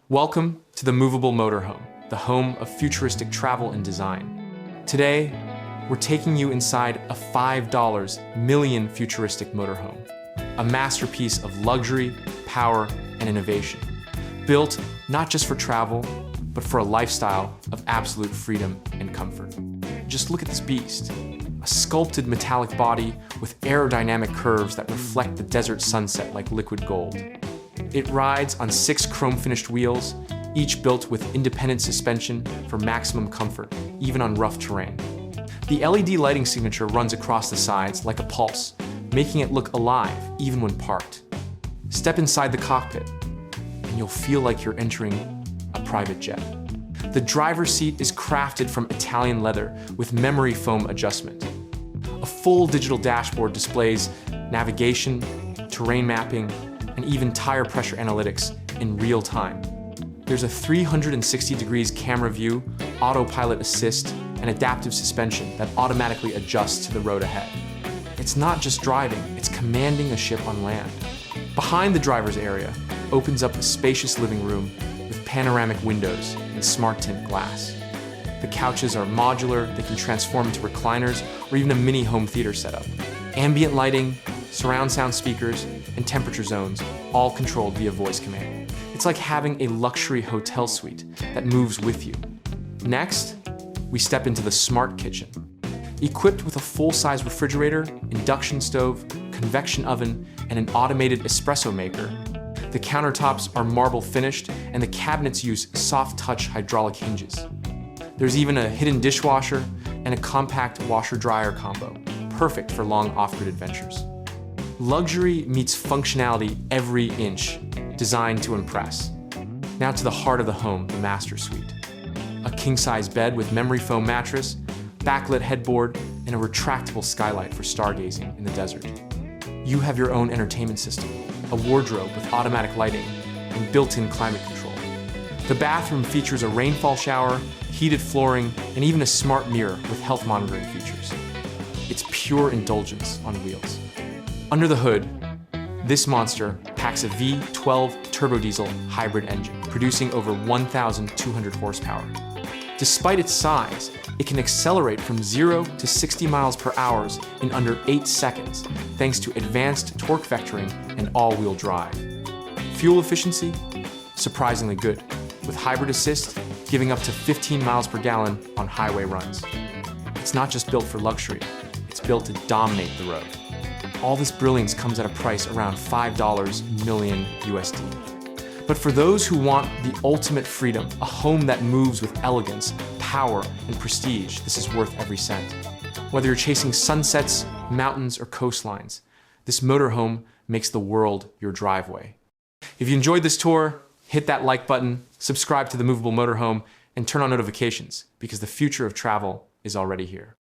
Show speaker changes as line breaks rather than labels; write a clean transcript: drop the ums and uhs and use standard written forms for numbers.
Welcome to the movable motorhome, the home of futuristic travel and design. Today, we're taking you inside a $5 million futuristic motorhome, a masterpiece of luxury, power, and innovation. Built not just for travel, but for a lifestyle of absolute freedom and comfort. Just look at this beast. A sculpted metallic body with aerodynamic curves that reflect the desert sunset like liquid gold. It rides on 6 chrome-finished wheels, each built with independent suspension for maximum comfort, even on rough terrain. The LED lighting signature runs across the sides like a pulse, making it look alive even when parked. Step inside the cockpit, and you'll feel like you're entering a private jet. The driver's seat is crafted from Italian leather with memory foam adjustment. A full digital dashboard displays navigation, terrain mapping, and even tire pressure analytics in real time. There's a 360 degrees camera view, autopilot assist, and adaptive suspension that automatically adjusts to the road ahead. It's not just driving, it's commanding a ship on land. Behind the driver's area opens up a spacious living room with panoramic windows and smart tint glass. The couches are modular, they can transform into recliners or even a mini home theater setup. Ambient lighting, surround sound speakers, and temperature zones, all controlled via voice command. It's like having a luxury hotel suite that moves with you. Next, we step into the smart kitchen. Equipped with a full-size refrigerator, induction stove, convection oven, and an automated espresso maker, the countertops are marble finished and the cabinets use soft-touch hydraulic hinges. There's even a hidden dishwasher and a compact washer-dryer combo, perfect for long off-grid adventures. Luxury meets functionality every inch, designed to impress. Now to the heart of the home, the master suite. A king-size bed with memory foam mattress, backlit headboard, and a retractable skylight for stargazing in the desert. You have your own entertainment system, a wardrobe with automatic lighting, and built-in climate control. The bathroom features a rainfall shower, heated flooring, and even a smart mirror with health monitoring features. It's pure indulgence on wheels. Under the hood, this monster packs a V12 turbo diesel hybrid engine, producing over 1,200 horsepower. Despite its size, it can accelerate from 0 to 60 miles per hour in under 8 seconds, thanks to advanced torque vectoring and all-wheel drive. Fuel efficiency? Surprisingly good, with hybrid assist giving up to 15 miles per gallon on highway runs. It's not just built for luxury, it's built to dominate the road. All this brilliance comes at a price around $5 million USD. But for those who want the ultimate freedom, a home that moves with elegance, power, and prestige, this is worth every cent. Whether you're chasing sunsets, mountains, or coastlines, this motorhome makes the world your driveway. If you enjoyed this tour, hit that like button, subscribe to the Movable Motorhome, and turn on notifications, because the future of travel is already here.